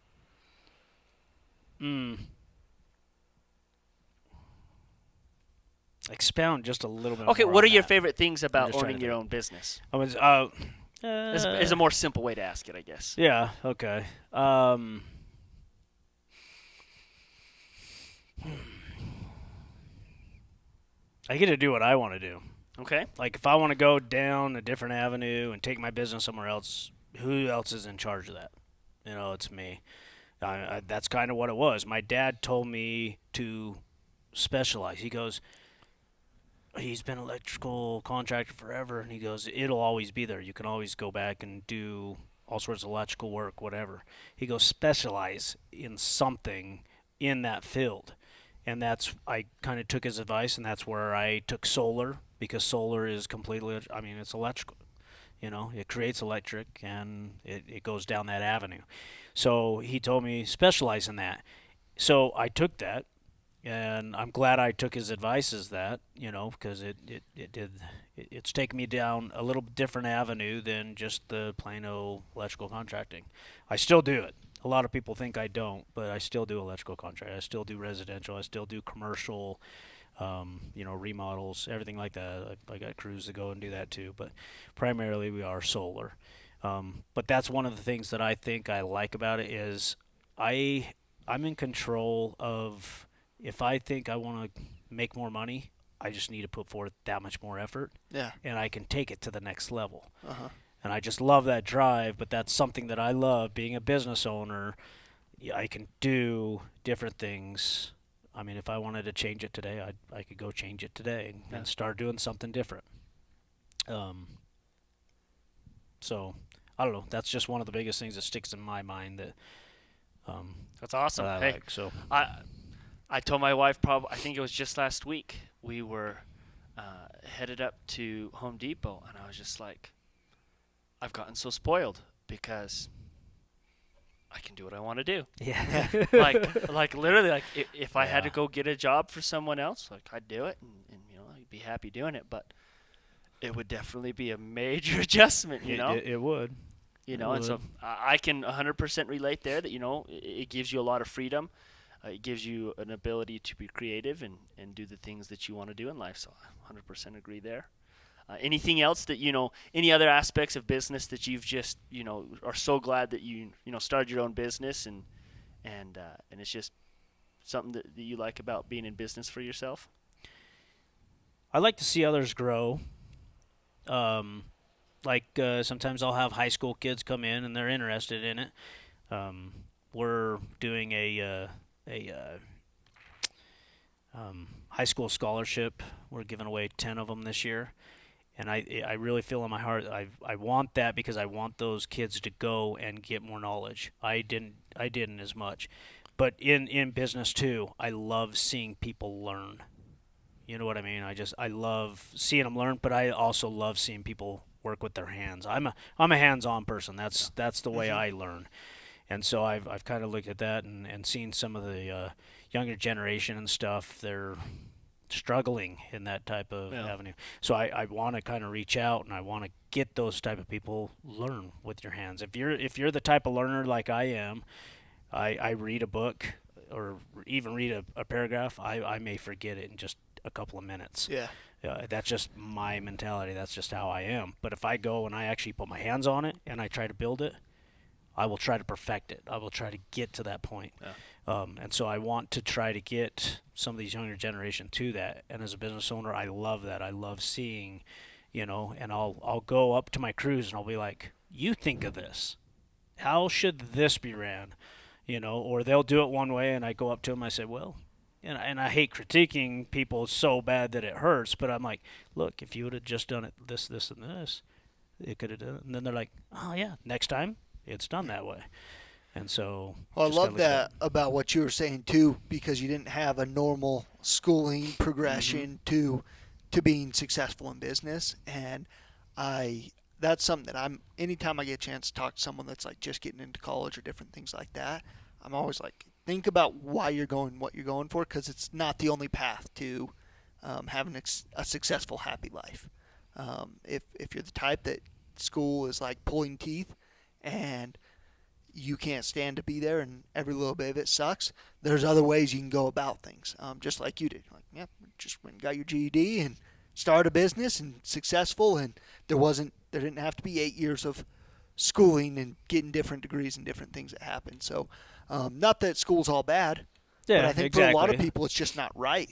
Expound just a little bit. Okay, more what on are your that. favorite things about just owning your trying to own business? Is a more simple way to ask it, I guess. Yeah. Okay. I get to do what I want to do. Okay. Like, if I want to go down a different avenue and take my business somewhere else, who else is in charge of that? It's me. That's kind of what it was. My dad told me to specialize. He goes, he's been an electrical contractor forever, and he goes, it'll always be there. You can always go back and do all sorts of electrical work, whatever. He goes, specialize in something in that field. And I kind of took his advice, and that's where I took solar, because solar is completely, it's electrical. It creates electric, and it goes down that avenue. So he told me, specialize in that. So I took that, and I'm glad I took his advice as that, because it's taken me down a little different avenue than just the plain old electrical contracting. I still do it. A lot of people think I don't, but I still do electrical contract. I still do residential. I still do commercial, remodels, everything like that. I got crews that go and do that too, but primarily we are solar. But that's one of the things that I think I like about it is I'm in control of, if I think I want to make more money, I just need to put forth that much more effort. Yeah. And I can take it to the next level. Uh-huh. And I just love that drive, but that's something that I love, being a business owner. I can do different things. I mean, if I wanted to change it today, I could go change it today and start doing something different. So I don't know. That's just one of the biggest things that sticks in my mind that That's awesome. that I Hey, like. So I told my wife I think it was just last week, we were headed up to Home Depot, and I was just like, I've gotten so spoiled because I can do what I want to do. yeah, like literally, like if I had to go get a job for someone else, like I'd do it, and I'd be happy doing it. But it would definitely be a major adjustment, it would. And so I can 100% relate there that it gives you a lot of freedom. It gives you an ability to be creative and do the things that you want to do in life. So I 100% agree there. Anything else that any other aspects of business that you've just are so glad that you started your own business and it's just something that you like about being in business for yourself? I like to see others grow. Sometimes I'll have high school kids come in and they're interested in it. We're doing a high school scholarship. We're giving away 10 of them this year. And I really feel in my heart I want that because I want those kids to go and get more knowledge. I didn't as much. But in business too, I love seeing people learn. You know what I mean? I love seeing them learn, but I also love seeing people work with their hands. I'm a hands-on person. That's the way I learn. And so I've kind of looked at that and seen some of the younger generation and stuff. They're struggling in that type of avenue. So I want to kind of reach out and I want to get those type of people learn with your hands. If you're the type of learner like I am, I read a book or even read a paragraph, I may forget it in just a couple of minutes. Yeah. That's just my mentality. That's just how I am. But if I go and I actually put my hands on it and I try to build it, I will try to perfect it. I will try to get to that point. Yeah. And so I want to try to get some of these younger generation to that. And as a business owner, I love that. I love seeing, and I'll go up to my crews and I'll be like, you think of this. How should this be ran? Or they'll do it one way and I go up to them and I say, well, and I hate critiquing people so bad that it hurts, but I'm like, look, if you would have just done it this, this, and this, it could have done it. And then they're like, oh, yeah, next time it's done that way. And so I love that about what you were saying, too, because you didn't have a normal schooling progression to being successful in business. And that's something that anytime I get a chance to talk to someone that's like just getting into college or different things like that, I'm always like, think about why you're going, what you're going for, because it's not the only path to having a successful, happy life. If you're the type that school is like pulling teeth and you can't stand to be there and every little bit of it sucks, there's other ways you can go about things, just like you did. Like, yeah, just went and got your GED and started a business and successful, and there didn't have to be 8 years of schooling and getting different degrees and different things that happen. So not that school's all bad, but I think for a lot of people it's just not right.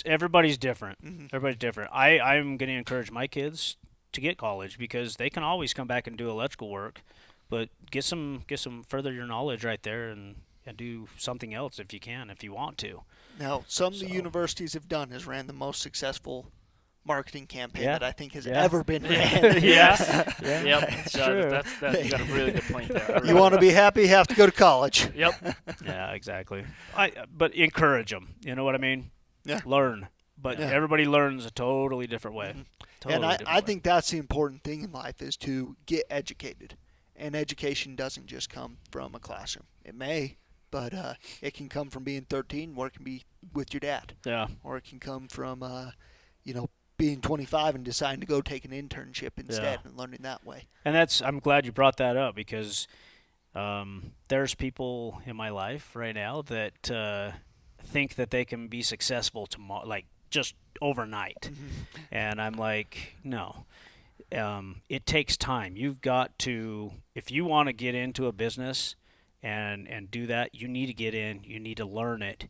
Everybody's different. Everybody's different. I'm going to encourage my kids to get college because they can always come back and do electrical work, but get some further your knowledge right there and do something else if you want to. Now, some of the universities have done is ran the most successful marketing campaign that I think has ever been ran. Yep. So you got a really good point there. You want to be happy, you have to go to college. Yep. Yeah, exactly. But encourage them. You know what I mean? Yeah. Learn. But everybody learns a totally different way. And I think that's the important thing in life is to get educated. And education doesn't just come from a classroom. It may, but it can come from being 13, or it can be with your dad. Yeah. Or it can come from, being 25 and deciding to go take an internship instead and learning that way. And I'm glad you brought that up because there's people in my life right now that think that they can be successful tomorrow, like just overnight. And I'm like, no. It takes time. You've got to, if you want to get into a business and do that, you need to get in, you need to learn it,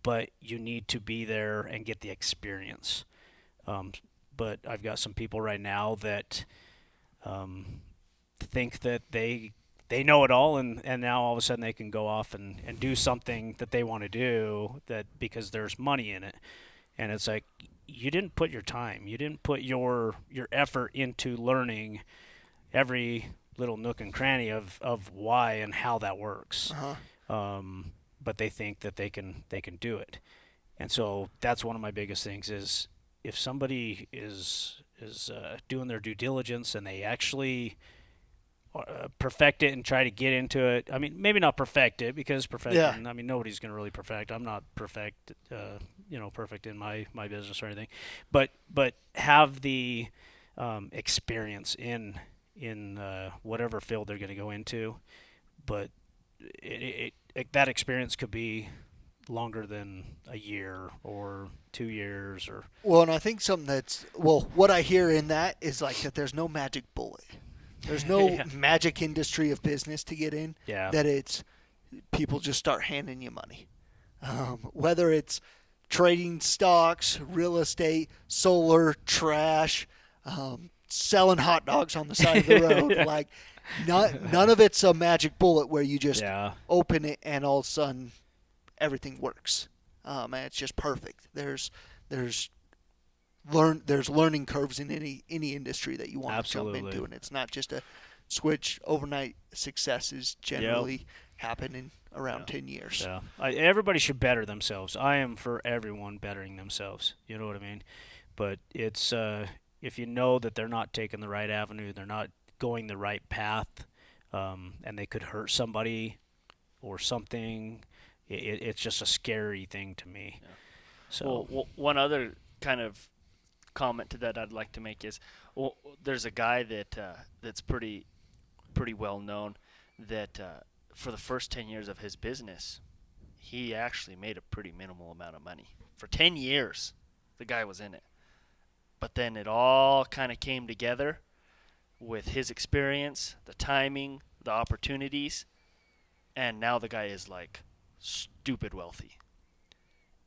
but you need to be there and get the experience. But I've got some people right now that think that they know it all, and now all of a sudden they can go off and do something that they want to do that because there's money in it. And it's like, you didn't put your time, you didn't put your effort into learning every little nook and cranny of why and how that works. But they think that they can do it. And so that's one of my biggest things is, if somebody is doing their due diligence and they actually perfect it and try to get into it. I mean, maybe not perfect it, because perfecting, I mean, nobody's going to really perfect. I'm not perfect in my business or anything, but have the experience in whatever field they're going to go into. But that experience could be longer than a year or 2 years or. Well, and I think something what I hear in that is like that there's no magic bullet. There's no magic industry of business to get in. Yeah. That it's people just start handing you money. Whether it's trading stocks, real estate, solar, trash, selling hot dogs on the side of the road. Like, none of it's a magic bullet where you just open it and all of a sudden everything works. And it's just perfect. There's learning curves in any industry that you want to jump into, and it's not just a switch. Overnight successes generally happen in around 10 years. Yeah, everybody should better themselves. I am for everyone bettering themselves. You know what I mean? But it's if you know that they're not taking the right avenue, they're not going the right path, and they could hurt somebody or something. It's just a scary thing to me. Yeah. So one other kind of comment to that I'd like to make is, there's a guy that's pretty well known that for the first 10 years of his business, he actually made a pretty minimal amount of money. For 10 years, the guy was in it. But then it all kind of came together with his experience, the timing, the opportunities, and now the guy is like stupid wealthy.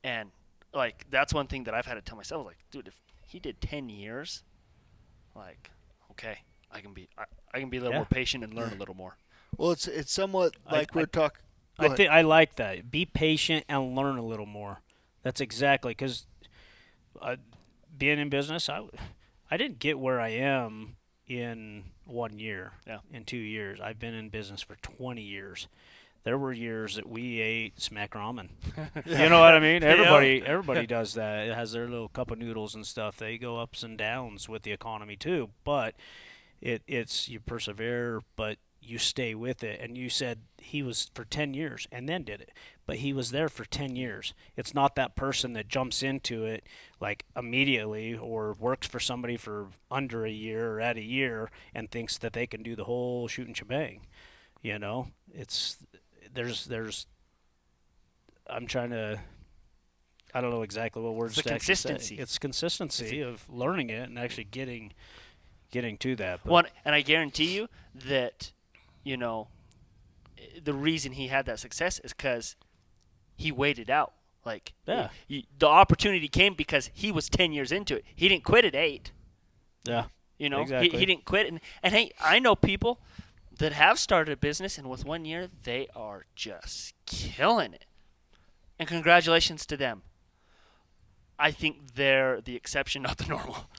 And like, that's one thing that I've had to tell myself, like, dude, if he did 10 years, like, okay, I can be a little more patient and learn a little more. Well, it's somewhat like we're talking. I like that. Be patient and learn a little more. That's exactly, because being in business, I didn't get where I am in 1 year, in 2 years. I've been in business for 20 years. There were years that we ate smack ramen. You know what I mean? Everybody does that. It has their little cup of noodles and stuff. They go ups and downs with the economy too. But it's you persevere, but you stay with it. And you said he was for 10 years and then did it. But he was there for 10 years. It's not that person that jumps into it like immediately or works for somebody for under a year or at a year and thinks that they can do the whole shoot and shebang. You know, there's I'm trying to, I don't know exactly what words to actually say. It's consistency of learning it and actually getting to that. One, and I guarantee you that, you know, the reason he had that success is because he waited out. Like, the opportunity came because he was 10 years into it. He didn't quit at 8. Yeah, you know, exactly. He didn't quit. And hey, I know people that have started a business, and with 1 year, they are just killing it. And congratulations to them. I think they're the exception, not the normal.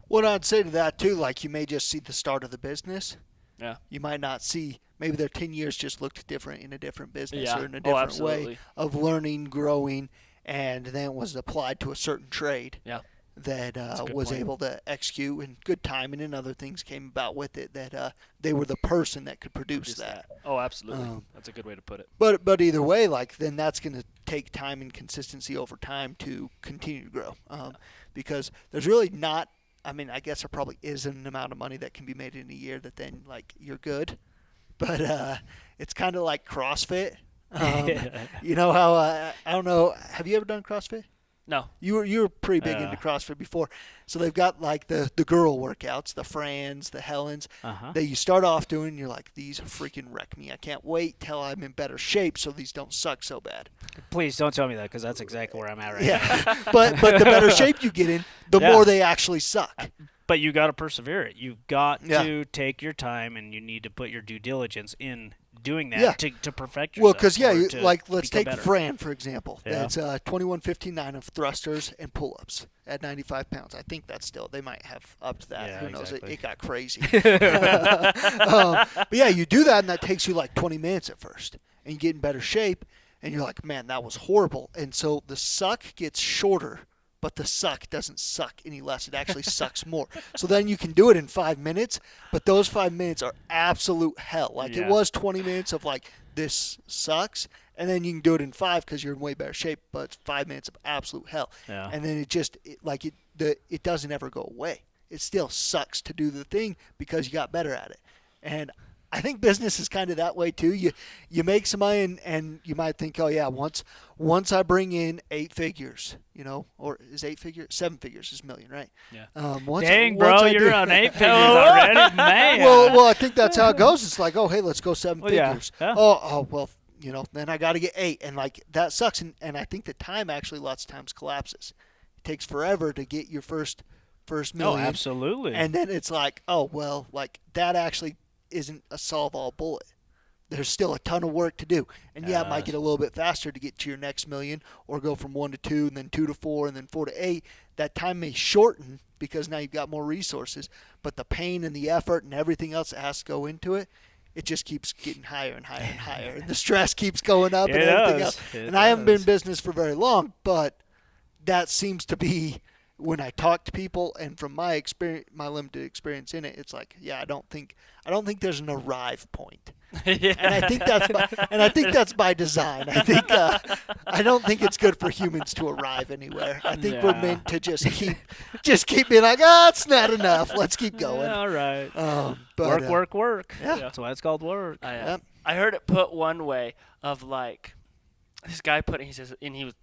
Well, I'd say to that, too, like, you may just see the start of the business. Yeah. You might not see, maybe their 10 years just looked different in a different business or in a different way of learning, growing, and then was applied to a certain trade. Yeah. That was able to execute, and good timing and other things came about with it, that they were the person that could produce that. Oh, absolutely. That's a good way to put it. But either way, like, then that's going to take time and consistency over time to continue to grow. Because there's really not, I mean, I guess there probably is an amount of money that can be made in a year that then, like, you're good. But it's kind of like CrossFit. You know how, I don't know, have you ever done CrossFit? No. You were pretty big into CrossFit before. So they've got like the girl workouts, the Frans, the Helens, that you start off doing. You're like, these freaking wreck me. I can't wait till I'm in better shape so these don't suck so bad. Please don't tell me that, because that's exactly where I'm at right now. Yeah. but the better shape you get in, the more they actually suck. But you got to persevere it. You've got Yeah. to take your time, and you need to put your due diligence in doing that Yeah. to perfect Well, yourself. because let's become take better. Fran for example. Yeah. It's 2159 of thrusters and pull-ups at 95 pounds. I think that's still they might have upped that. Yeah, Who knows? exactly. It got crazy. But yeah, you do that, and that takes you like 20 minutes at first, and you get in better shape, and you're like, man, that was horrible. And so the suck gets shorter. But the suck doesn't suck any less. It actually sucks more. So then you can do it in 5 minutes, but those 5 minutes are absolute hell. Like it was 20 minutes of like, this sucks, and then you can do it in 5 because you're in way better shape, but it's 5 minutes of absolute hell. Yeah. And then it doesn't ever go away. It still sucks to do the thing because you got better at it. And I think business is kind of that way too. You make some money and you might think, oh yeah, once I bring in 8 figures, or is 8 figures? 7 figures is $1 million, right? Yeah. Once Dang, bro, I you're do- on 8 figures already, man. well, I think that's how it goes. It's like, oh hey, let's go 7 Well, yeah, figures. yeah. Oh well, then I got to get 8, and like that sucks. And I think the time actually lots of times collapses. It takes forever to get your first Oh, million. absolutely. And then it's like, oh, well, like that actually isn't a solve-all bullet. There's still a ton of work to do. And yeah, it might Yes. get a little bit faster to get to your next million or go from 1 to 2 and then 2 to 4 and then 4 to 8. That time may shorten because now you've got more resources. But the pain and the effort and everything else that has to go into it, it just keeps getting higher and higher and higher. And the stress keeps going up and It everything does. else. It And I haven't been in does. business for very long, but that seems to be when I talk to people, and from my experience, my limited experience in it, it's like, yeah, I don't think there's an arrive point, and I think that's by design. I think I don't think it's good for humans to arrive anywhere. I think we're Yeah. meant to just keep being like, it's not enough. Let's keep going. Yeah, all right. But, work. Yeah. That's why it's called work. Yep. I heard it put one way of like this guy put it. He says, and he was,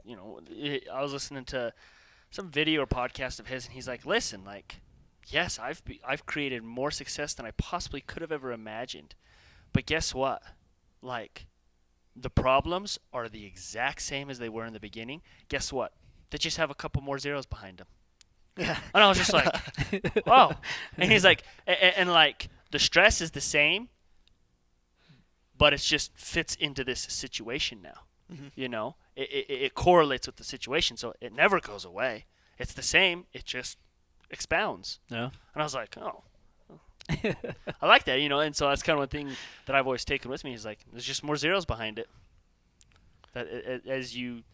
I was listening to some video or podcast of his, and he's like, listen, like, yes, I've created more success than I possibly could have ever imagined, but guess what? Like, the problems are the exact same as they were in the beginning. Guess what? They just have a couple more zeros behind them. Yeah. And I was just like, oh. And he's like, and like, the stress is the same, but it just fits into this situation now. Mm-hmm. It correlates with the situation, so it never goes away. It's the same. It just expounds. Yeah. And I was like, oh. I like that, and so that's kind of one thing that I've always taken with me is like, there's just more zeros behind it. That as using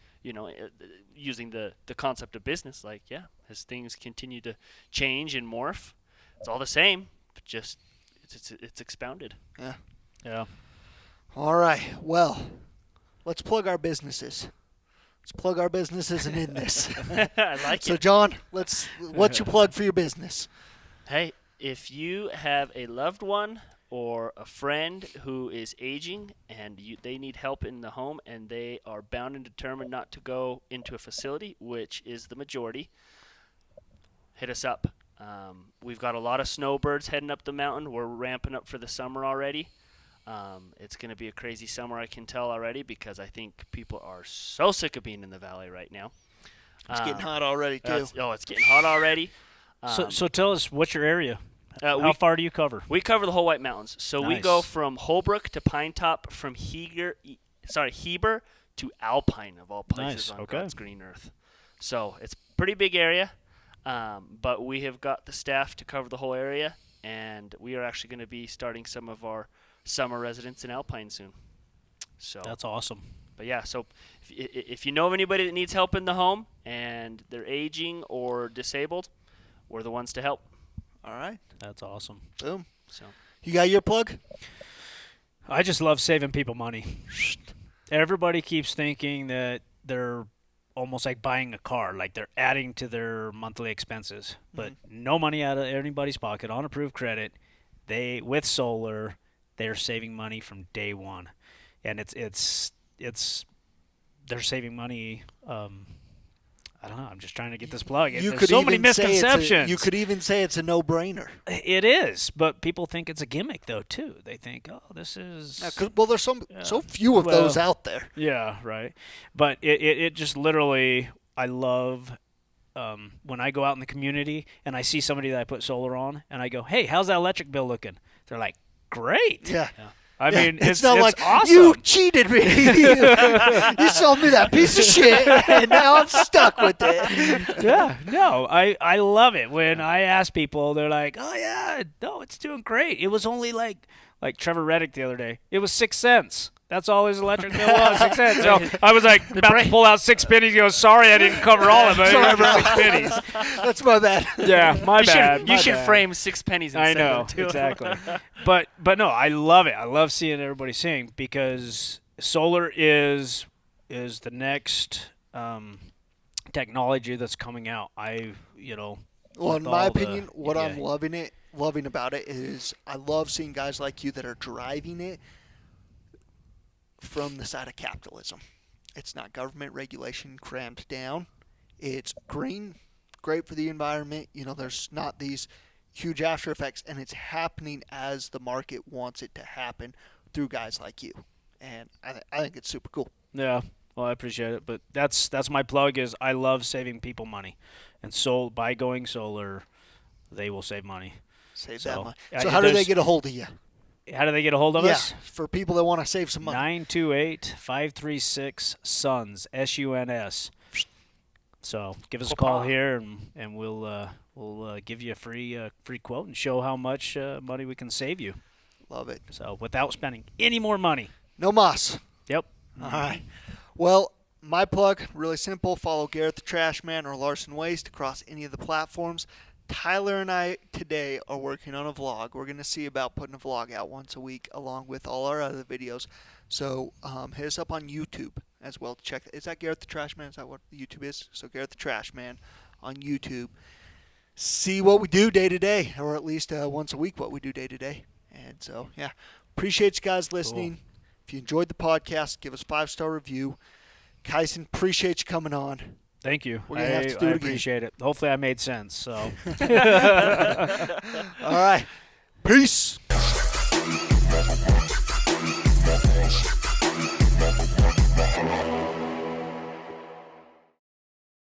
the concept of business, like, yeah, as things continue to change and morph, it's all the same, but just it's expounded. Yeah. Yeah. All right. Well, let's plug our businesses. Let's plug our businesses and end this. I like So, it. John, what's your plug for your business? Hey, if you have a loved one or a friend who is aging and they need help in the home and they are bound and determined not to go into a facility, which is the majority, hit us up. We've got a lot of snowbirds heading up the mountain. We're ramping up for the summer already. It's going to be a crazy summer, I can tell already, because I think people are so sick of being in the valley right now. It's getting hot already, too. It's getting hot already. So tell us, what's your area? How we far do you cover? We cover the whole White Mountains. So we Nice. go from Holbrook to Pine Top, from Heber to Alpine, of all places Nice, on okay. God's green earth. So it's a pretty big area, but we have got the staff to cover the whole area, and we are actually going to be starting some of our summer residence in Alpine soon. So That's awesome. but yeah, so if you know of anybody that needs help in the home and they're aging or disabled, we're the ones to help. All right. That's awesome. Boom. So You got your plug? I just love saving people money. Everybody keeps thinking that they're almost like buying a car, like they're adding to their monthly expenses. But no money out of anybody's pocket, on approved credit. With solar, they're saving money from day one. And it's they're saving money. I don't know. I'm just trying to get this plug. There's so many misconceptions. You could even say it's a no-brainer. It is, but people think it's a gimmick, though, too. They think, oh, this is... Yeah, well, there's so few of those out there. Yeah, right. But it just literally, I love when I go out in the community and I see somebody that I put solar on, and I go, "Hey, how's that electric bill looking?" They're like, "Great." Yeah. I mean, it's not like awesome. you cheated me. You sold me that piece of shit, and now I'm stuck with it. Yeah, no, I love it when I ask people. They're like, "Oh yeah, no, it's doing great." It was only like Trevor Reddick the other day. It was 6 cents. That's all his electric bill was, 6 cents. So I was like about to pull out 6 pennies. He goes, "Sorry, I didn't cover all of it. Sorry, It was 6 pennies." That's my bad. Yeah, my bad. You should frame 6 pennies. I Instead know, of 2. exactly. But no, I love it. I love seeing everybody sing because solar is the next technology that's coming out. Well, in my opinion, what I'm loving about it is I love seeing guys like you that are driving it from the side of capitalism. It's not government regulation crammed down. It's green, great for the environment. There's not these huge after effects, and it's happening as the market wants it to happen through guys like you. And I think it's super cool. Yeah, well, I appreciate it, but that's my plug. Is I love saving people money, and so by going solar, they will save money. Save that money. So how do they get a hold of you? How do they get a hold of us? For people that want to save some money. 928-536-SUNS, SUNS. So give us a call here, and we'll give you a free quote and show how much money we can save you. Love it. So without spending any more money. No mas. Yep. All right. Well, my plug, really simple. Follow Garrett the Trash Man or Larson Waste across any of the platforms. Tyler and I today are working on a vlog. We're going to see about putting a vlog out once a week along with all our other videos. So hit us up on YouTube as well to check. Is that Garrett the Trash Man? Is that what YouTube is? So Garrett the Trash Man on YouTube. See what we do day to day, or at least once a week what we do day to day. And so, yeah, appreciate you guys listening. Cool. If you enjoyed the podcast, give us a 5-star review. Kyson, appreciate you coming on. Thank you. We're gonna have to do it again. Appreciate it. Hopefully I made sense. So. All right. Peace.